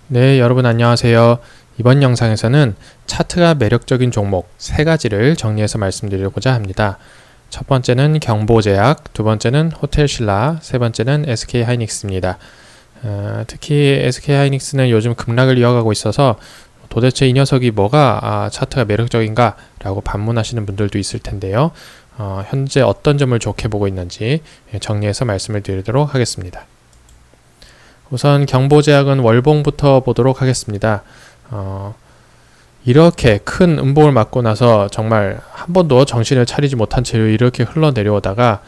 네, 여러분 안녕하세요. 이번 영상에서는 차트가 매력적인 종목 3가지를 정리해서 말씀드리고자 합니다. 첫 번째는 경보제약, 두 번째는 호텔신라, 세 번째는 SK하이닉스입니다. 특히 SK하이닉스는 요즘 급락을 이어가고 있어서 도대체 이 녀석이 뭐가 차트가 매력적인가 라고 반문하시는 분들도 있을 텐데요. 현재 어떤 점을 좋게 보고 있는지 정리해서 말씀을 드리도록 하겠습니다. 우선 경보제약은 월봉부터 보도록 하겠습니다. 이렇게 큰 음봉을 맞고 나서 정말 한 번도 정신을 차리지 못한 채로 이렇게 흘러내려오다가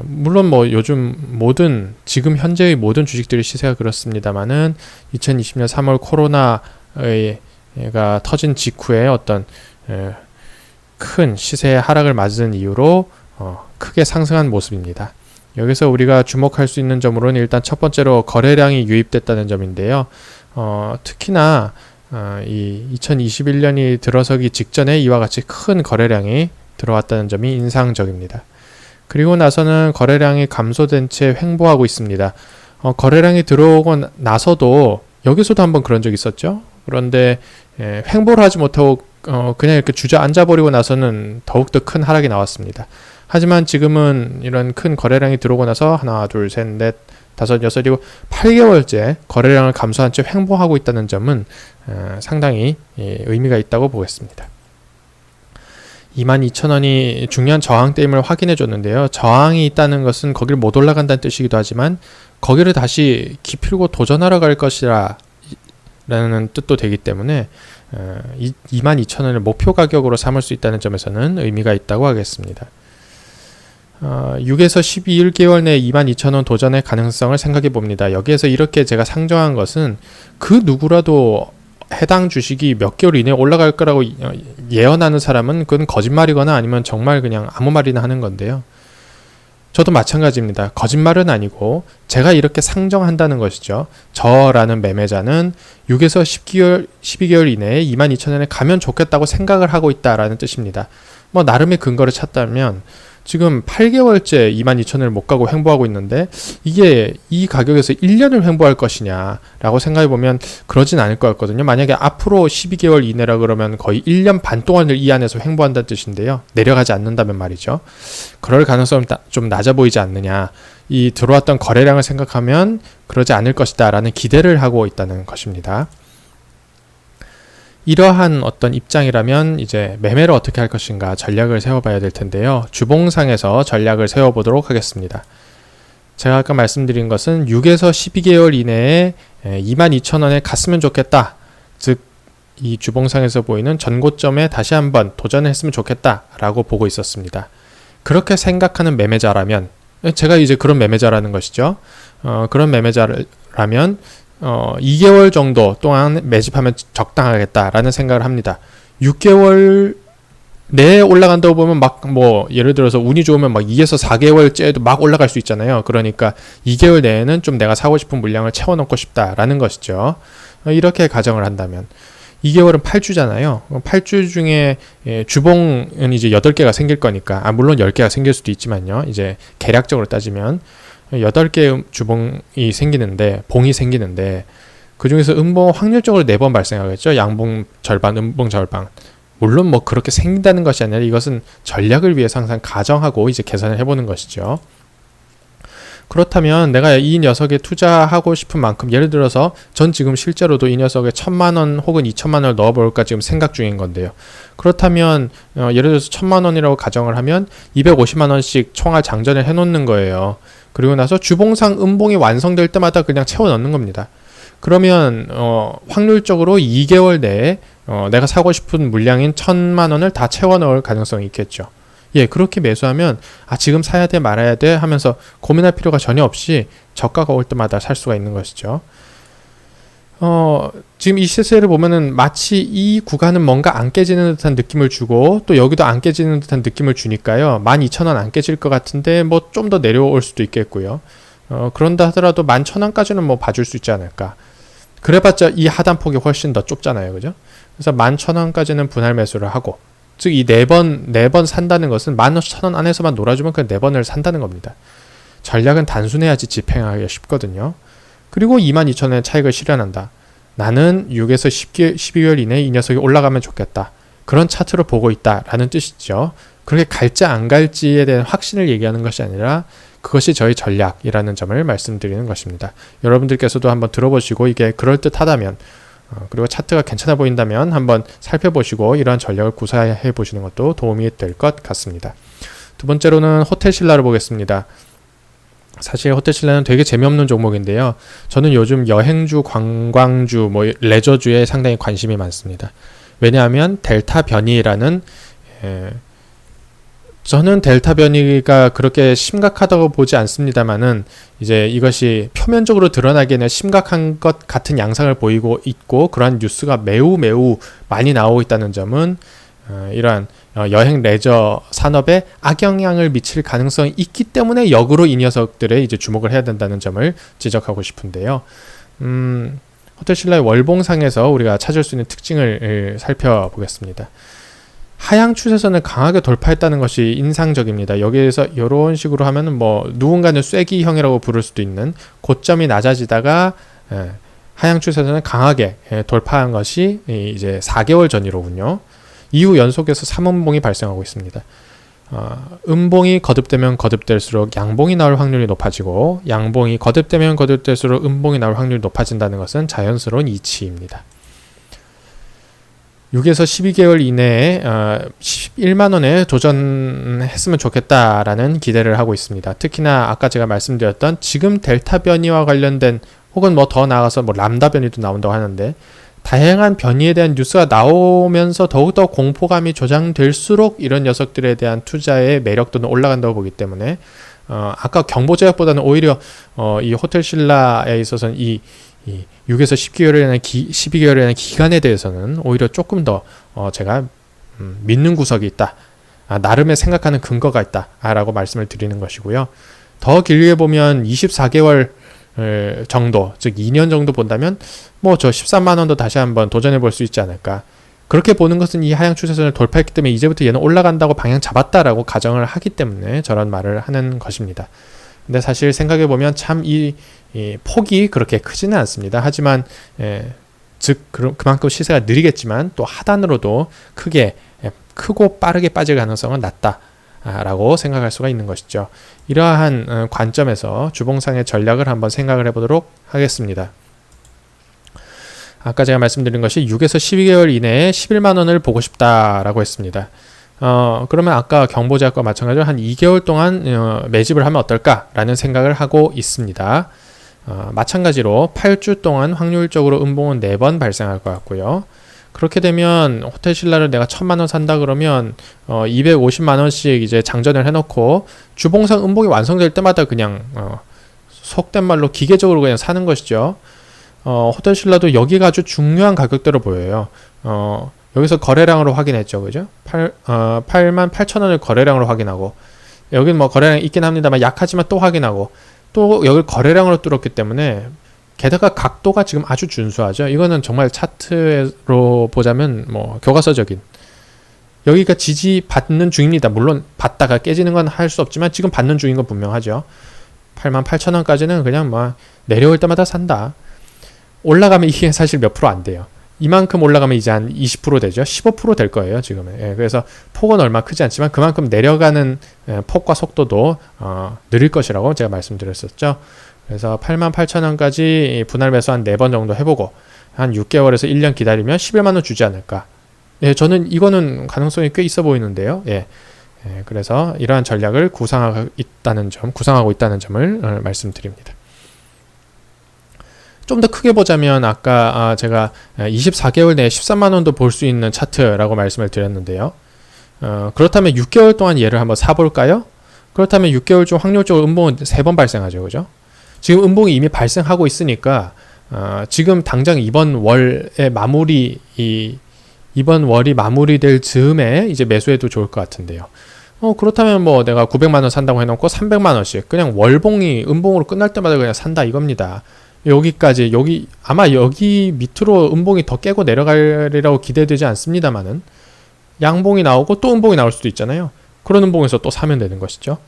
물론 뭐 요즘 지금 현재의 모든 주식들의 시세가 그렇습니다만은 2020년 3월 코로나가 터진 직후에 어떤 큰 시세의 하락을 맞은 이유로 크게 상승한 모습입니다. 여기서 우리가 주목할 수 있는 점으로는 일단 첫 번째로 거래량이 유입됐다는 점인데요. 특히나 이 2021년이 들어서기 직전에 이와 같이 큰 거래량이 들어왔다는 점이 인상적입니다. 그리고 나서는 거래량이 감소된 채 횡보하고 있습니다. 거래량이 들어오고 나서도 여기서도 한번 그런 적이 있었죠. 그런데 횡보를 하지 못하고 그냥 이렇게 주저앉아 버리고 나서는 더욱더 큰 하락이 나왔습니다. 하지만 지금은 이런 큰 거래량이 들어오고 나서 하나, 둘, 셋, 넷, 다섯, 여섯이고 8개월째 거래량을 감소한 채 횡보하고 있다는 점은 상당히 의미가 있다고 보겠습니다. 22,000원이 중요한 저항대임을 확인해 줬는데요. 저항이 있다는 것은 거기를 못 올라간다는 뜻이기도 하지만 거기를 다시 기필고 도전하러 갈 것이라 라는 뜻도 되기 때문에 22,000원을 목표 가격으로 삼을 수 있다는 점에서는 의미가 있다고 하겠습니다. 6에서 12개월 내에 22,000원 도전의 가능성을 생각해 봅니다. 여기에서 이렇게 제가 상정한 것은 그 누구라도 해당 주식이 몇 개월 이내에 올라갈 거라고 예언하는 사람은 그건 거짓말이거나 아니면 정말 그냥 아무 말이나 하는 건데요. 저도 마찬가지입니다. 거짓말은 아니고 제가 이렇게 상정한다는 것이죠. 저라는 매매자는 6에서 12개월 이내에 22,000원에 가면 좋겠다고 생각을 하고 있다라는 뜻입니다. 뭐 나름의 근거를 찾다면 지금 8개월째 22,000원을 못 가고 횡보하고 있는데 이게 이 가격에서 1년을 횡보할 것이냐 라고 생각해보면 그러진 않을 것 같거든요. 만약에 앞으로 12개월 이내라 그러면 거의 1년 반 동안을 이 안에서 횡보한다는 뜻인데요. 내려가지 않는다면 말이죠. 그럴 가능성은 좀 낮아 보이지 않느냐. 이 들어왔던 거래량을 생각하면 그러지 않을 것이다 라는 기대를 하고 있다는 것입니다. 이러한 어떤 입장이라면 이제 매매를 어떻게 할 것인가 전략을 세워봐야 될 텐데요. 주봉상에서 전략을 세워보도록 하겠습니다. 제가 아까 말씀드린 것은 6에서 12개월 이내에 22,000원에 갔으면 좋겠다. 즉, 이 주봉상에서 보이는 전고점에 다시 한번 도전했으면 좋겠다 라고 보고 있었습니다. 그렇게 생각하는 매매자라면 제가 이제 그런 매매자라는 것이죠. 그런 매매자라면 2개월 정도 동안 매집하면 적당하겠다라는 생각을 합니다. 6개월 내에 올라간다고 보면 예를 들어서 운이 좋으면 2에서 4개월째도 막 올라갈 수 있잖아요. 그러니까 2개월 내에는 좀 내가 사고 싶은 물량을 채워넣고 싶다라는 것이죠. 이렇게 가정을 한다면 2개월은 8주잖아요. 8주 중에 주봉은 이제 8개가 생길 거니까 물론 10개가 생길 수도 있지만요. 이제 계략적으로 따지면 8개의 주봉이 생기는데 봉이 생기는데 그 중에서 음봉 확률적으로 4번 발생하겠죠. 양봉 절반, 음봉 절반. 물론 그렇게 생긴다는 것이 아니라 이것은 전략을 위해서 항상 가정하고 이제 계산을 해보는 것이죠. 그렇다면 내가 이 녀석에 투자하고 싶은 만큼 예를 들어서 전 지금 실제로도 이 녀석에 1,000만원 혹은 2,000만원을 넣어볼까 지금 생각 중인 건데요. 그렇다면 예를 들어서 1,000만원이라고 가정을 하면 250만원씩 총알 장전을 해놓는 거예요. 그리고 나서 주봉상 음봉이 완성될 때마다 그냥 채워 넣는 겁니다. 그러면 확률적으로 2개월 내에 내가 사고 싶은 물량인 1,000만원을 다 채워 넣을 가능성이 있겠죠. 그렇게 매수하면 지금 사야 돼 말아야 돼 하면서 고민할 필요가 전혀 없이 저가가 올 때마다 살 수가 있는 것이죠. 지금 이 시세를 보면은 마치 이 구간은 뭔가 안 깨지는 듯한 느낌을 주고 또 여기도 안 깨지는 듯한 느낌을 주니까요. 12,000원 안 깨질 것 같은데 좀 더 내려올 수도 있겠고요. 그런다 하더라도 11,000원까지는 봐줄 수 있지 않을까. 그래봤자 이 하단폭이 훨씬 더 좁잖아요. 그죠? 그래서 11,000원까지는 분할 매수를 하고 즉 이 4번 산다는 것은 11,000원 안에서만 놀아주면 그 4번을 산다는 겁니다. 전략은 단순해야지 집행하기가 쉽거든요. 그리고 22,000원의 차익을 실현한다. 나는 6에서 12개월 이내에 이 녀석이 올라가면 좋겠다. 그런 차트를 보고 있다라는 뜻이죠. 그렇게 갈지 안 갈지에 대한 확신을 얘기하는 것이 아니라 그것이 저희 전략이라는 점을 말씀드리는 것입니다. 여러분들께서도 한번 들어보시고 이게 그럴듯하다면 그리고 차트가 괜찮아 보인다면 한번 살펴보시고 이러한 전략을 구사해 보시는 것도 도움이 될 것 같습니다. 두 번째로는 호텔신라를 보겠습니다. 사실 호텔신라는 되게 재미없는 종목인데요. 저는 요즘 여행주, 관광주, 레저주에 상당히 관심이 많습니다. 왜냐하면 델타 변이라는 저는 델타 변이가 그렇게 심각하다고 보지 않습니다만은 이제 이것이 표면적으로 드러나기에는 심각한 것 같은 양상을 보이고 있고 그러한 뉴스가 매우 많이 나오고 있다는 점은 이러한 여행 레저 산업에 악영향을 미칠 가능성이 있기 때문에 역으로 이 녀석들에 이제 주목을 해야 된다는 점을 지적하고 싶은데요. 호텔신라의 월봉상에서 우리가 찾을 수 있는 특징을 살펴보겠습니다. 하향 추세선을 강하게 돌파했다는 것이 인상적입니다. 여기에서 이런 식으로 하면은 누군가는 쐐기형이라고 부를 수도 있는 고점이 낮아지다가 하향 추세선을 강하게 돌파한 것이 이제 4개월 전이로군요. 이후 연속해서 3음봉이 발생하고 있습니다. 음봉이 거듭되면 거듭될수록 양봉이 나올 확률이 높아지고 양봉이 거듭되면 거듭될수록 음봉이 나올 확률이 높아진다는 것은 자연스러운 이치입니다. 6에서 12개월 이내에 11만원에 도전했으면 좋겠다라는 기대를 하고 있습니다. 특히나 아까 제가 말씀드렸던 지금 델타 변이와 관련된 혹은 더 나아가서 람다 변이도 나온다고 하는데 다양한 변이에 대한 뉴스가 나오면서 더욱더 공포감이 조장될수록 이런 녀석들에 대한 투자의 매력도는 올라간다고 보기 때문에 아까 경보제약보다는 오히려 이 호텔신라에 있어서는 이 6에서 12개월이라는 기간에 대해서는 오히려 조금 더 제가 믿는 구석이 있다. 나름의 생각하는 근거가 있다. 라고 말씀을 드리는 것이고요. 더 길게 보면 24개월 정도, 즉 2년 정도 본다면 저 13만원도 다시 한번 도전해 볼 수 있지 않을까. 그렇게 보는 것은 이 하향 추세선을 돌파했기 때문에 이제부터 얘는 올라간다고 방향 잡았다라고 가정을 하기 때문에 저런 말을 하는 것입니다. 근데 사실 생각해 보면 참 이 폭이 그렇게 크지는 않습니다. 하지만 그만큼 시세가 느리겠지만 또 하단으로도 크고 빠르게 빠질 가능성은 낮다. 라고 생각할 수가 있는 것이죠. 이러한 관점에서 주봉상의 전략을 한번 생각을 해보도록 하겠습니다. 아까 제가 말씀드린 것이 6에서 12개월 이내에 11만원을 보고 싶다라고 했습니다. 그러면 아까 경보제약과 마찬가지로 한 2개월 동안 매집을 하면 어떨까라는 생각을 하고 있습니다. 마찬가지로 8주 동안 확률적으로 음봉은 4번 발생할 것 같고요. 그렇게 되면 호텔신라를 내가 1000만원 산다 그러면 250만원씩 이제 장전을 해놓고 주봉상 음봉이 완성될 때마다 그냥 속된 말로 기계적으로 그냥 사는 것이죠. 호텔신라도 여기가 아주 중요한 가격대로 보여요. 여기서 거래량으로 확인했죠. 그죠? 88,000원을 거래량으로 확인하고 여긴 거래량이 있긴 합니다만 약하지만 또 확인하고 또 여기를 거래량으로 뚫었기 때문에 게다가 각도가 지금 아주 준수하죠. 이거는 정말 차트로 보자면 교과서적인 여기가 지지받는 중입니다. 물론 받다가 깨지는 건 할 수 없지만 지금 받는 중인 건 분명하죠. 88,000원까지는 그냥 내려올 때마다 산다. 올라가면 이게 사실 몇 프로 안 돼요. 이만큼 올라가면 이제 한 20% 되죠. 15% 될 거예요, 지금은. 그래서 폭은 얼마 크지 않지만 그만큼 내려가는 폭과 속도도 느릴 것이라고 제가 말씀드렸었죠. 그래서 88,000원까지 분할 매수 한 4번 정도 해보고 한 6개월에서 1년 기다리면 11만원 주지 않을까. 저는 이거는 가능성이 꽤 있어 보이는데요. 그래서 이러한 전략을 구상하고 있다는 점을 말씀드립니다. 좀 더 크게 보자면 아까 제가 24개월 내에 13만원도 볼 수 있는 차트라고 말씀을 드렸는데요. 그렇다면 6개월 동안 얘를 한번 사볼까요? 그렇다면 6개월 중 확률적으로 음봉은 3번 발생하죠. 그죠? 지금 음봉이 이미 발생하고 있으니까 지금 당장 이번 월이 마무리될 즈음에 이제 매수해도 좋을 것 같은데요. 그렇다면 내가 900만원 산다고 해놓고 300만원씩 그냥 월봉이 음봉으로 끝날 때마다 그냥 산다 이겁니다. 아마 여기 밑으로 음봉이 더 깨고 내려가리라고 기대되지 않습니다만은 양봉이 나오고 또 음봉이 나올 수도 있잖아요. 그런 음봉에서 또 사면 되는 것이죠.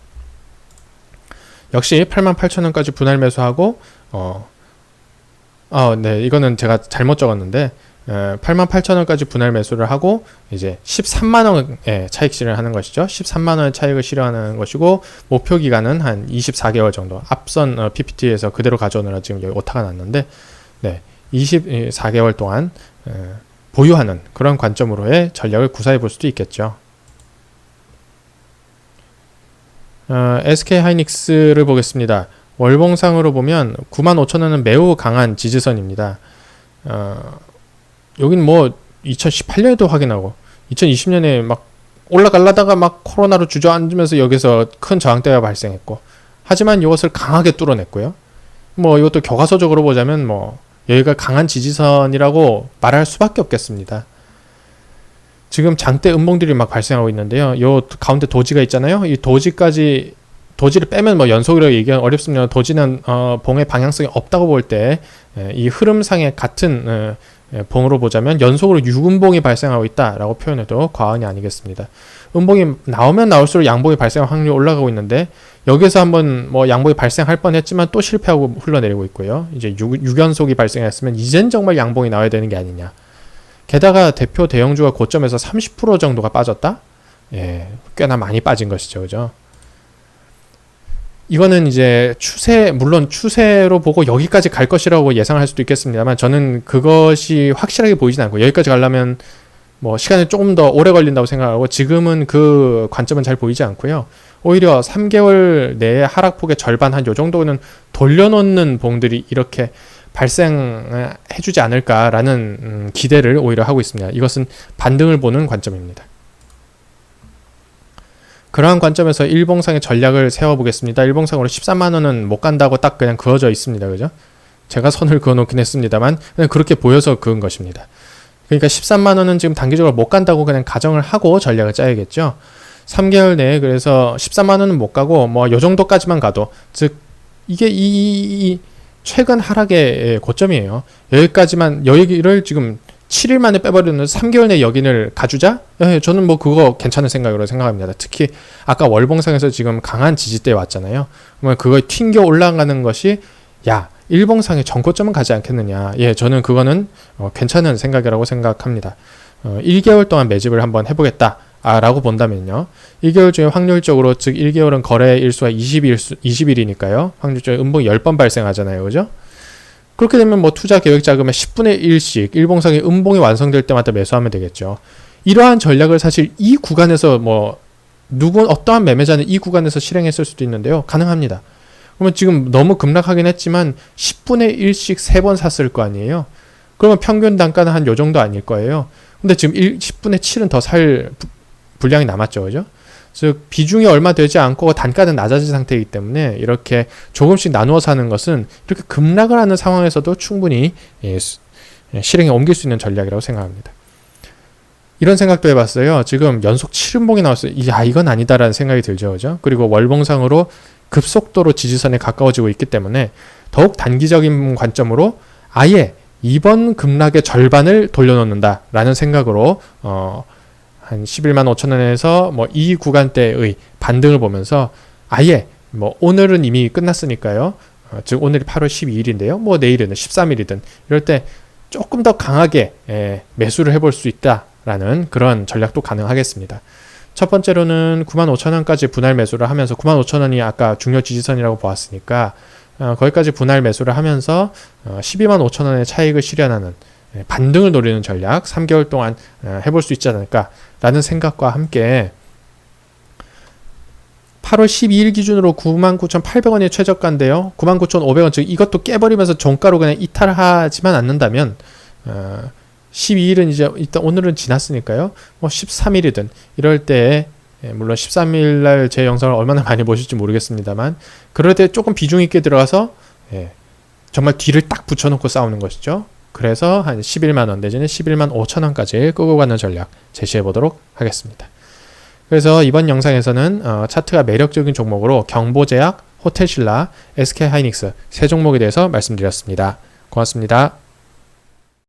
역시 88,000원까지 분할 매수하고 네, 이거는 제가 잘못 적었는데 88,000원까지 분할 매수를 하고 이제 13만원의 차익 실현을 하는 것이죠. 13만원의 차익을 실현하는 것이고 목표 기간은 한 24개월 정도. 앞선 PPT에서 그대로 가져오느라 지금 여기 오타가 났는데 네, 24개월 동안 보유하는 그런 관점으로의 전략을 구사해 볼 수도 있겠죠. SK하이닉스를 보겠습니다. 월봉상으로 보면 95,000원은 매우 강한 지지선입니다. 여긴 뭐 2018년에도 확인하고 2020년에 막 올라가려다가 막 코로나로 주저앉으면서 여기서 큰 저항대가 발생했고, 하지만 이것을 강하게 뚫어냈고요. 뭐 이것도 교과서적으로 보자면 뭐 여기가 강한 지지선이라고 말할 수밖에 없겠습니다. 지금 장대 음봉들이 막 발생하고 있는데요. 요 가운데 도지가 있잖아요. 이 도지를 빼면 뭐 연속이라고 얘기하기 어렵습니다. 도지는 봉의 방향성이 없다고 볼 때 이 흐름상의 같은 봉으로 보자면 연속으로 6음봉이 발생하고 있다라고 표현해도 과언이 아니겠습니다. 음봉이 나오면 나올수록 양봉이 발생할 확률이 올라가고 있는데, 여기서 한번 뭐 양봉이 발생할 뻔했지만 또 실패하고 흘러내리고 있고요. 이제 6연속이 발생했으면 이젠 정말 양봉이 나와야 되는 게 아니냐. 게다가 대표 대형주가 고점에서 30% 정도가 빠졌다? 예, 꽤나 많이 빠진 것이죠. 그죠? 이거는 이제 물론 추세로 보고 여기까지 갈 것이라고 예상할 수도 있겠습니다만, 저는 그것이 확실하게 보이진 않고, 여기까지 가려면 뭐 시간이 조금 더 오래 걸린다고 생각하고, 지금은 그 관점은 잘 보이지 않고요. 오히려 3개월 내에 하락폭의 절반 한 요 정도는 돌려놓는 봉들이 이렇게 발생해주지 않을까라는 기대를 오히려 하고 있습니다. 이것은 반등을 보는 관점입니다. 그러한 관점에서 일봉상의 전략을 세워보겠습니다. 일봉상으로 13만원은 못 간다고 딱 그냥 그어져 있습니다. 그죠? 제가 선을 그어놓긴 했습니다만 그냥 그렇게 보여서 그은 것입니다. 그러니까 13만원은 지금 단기적으로 못 간다고 그냥 가정을 하고 전략을 짜야겠죠. 3개월 내에 그래서 13만원은 못 가고 뭐 요 정도까지만 가도, 즉 이게 이 최근 하락의 고점이에요. 여기를 지금 7일 만에 빼버리는 3개월 내 여긴을 가주자? 예, 저는 뭐 그거 괜찮은 생각으로 생각합니다. 특히 아까 월봉상에서 지금 강한 지지대에 왔잖아요. 그러면 그걸 튕겨 올라가는 것이 일봉상의 전고점은 가지 않겠느냐. 예, 저는 그거는 괜찮은 생각이라고 생각합니다. 1개월 동안 매집을 한번 해보겠다 라고 본다면요, 1개월 중에 확률적으로, 즉 1개월은 거래 일수가 20일이니까요 확률적으로 음봉이 10번 발생하잖아요. 그죠? 그렇게 되면 뭐 투자 계획 자금의 10분의 1씩 일봉상의 음봉이 완성될 때마다 매수하면 되겠죠. 이러한 전략을 사실 이 구간에서 어떠한 매매자는 이 구간에서 실행했을 수도 있는데요. 가능합니다. 그러면 지금 너무 급락하긴 했지만 10분의 1씩 3번 샀을 거 아니에요. 그러면 평균 단가는 한 요 정도 아닐 거예요. 근데 지금 10분의 7은 더 살 분량이 남았죠. 그죠? 즉 비중이 얼마 되지 않고 단가는 낮아진 상태이기 때문에 이렇게 조금씩 나누어 사는 것은 이렇게 급락을 하는 상황에서도 충분히 실행에 옮길 수 있는 전략이라고 생각합니다. 이런 생각도 해봤어요. 지금 연속 7음봉이 나왔어요. 이건 아니다라는 생각이 들죠. 그죠? 그리고 월봉상으로 급속도로 지지선에 가까워지고 있기 때문에 더욱 단기적인 관점으로 아예 이번 급락의 절반을 돌려놓는다라는 생각으로 한 11만 5천원에서 뭐 이 구간대의 반등을 보면서 아예 뭐 오늘은 이미 끝났으니까요. 즉 오늘이 8월 12일인데요. 뭐 내일은 13일이든 이럴 때 조금 더 강하게 매수를 해볼 수 있다라는 그런 전략도 가능하겠습니다. 첫 번째로는 95,000원까지 분할 매수를 하면서, 95,000원이 아까 중요 지지선이라고 보았으니까 거기까지 분할 매수를 하면서 12만 5천원의 차익을 실현하는 반등을 노리는 전략 3개월 동안 해볼 수 있지 않을까라는 생각과 함께 8월 12일 기준으로 99,800원이 최저가인데요. 99,500원, 즉 이것도 깨버리면서 종가로 그냥 이탈하지만 않는다면 12일은 이제 일단 오늘은 지났으니까요. 뭐 13일이든 이럴 때, 물론 13일날 제 영상을 얼마나 많이 보실지 모르겠습니다만 그럴 때 조금 비중 있게 들어가서 정말 뒤를 딱 붙여놓고 싸우는 것이죠. 그래서 한 11만원 내지는 11만 5천원까지 끌고 가는 전략 제시해 보도록 하겠습니다. 그래서 이번 영상에서는 차트가 매력적인 종목으로 경보제약, 호텔신라, SK하이닉스 세 종목에 대해서 말씀드렸습니다. 고맙습니다.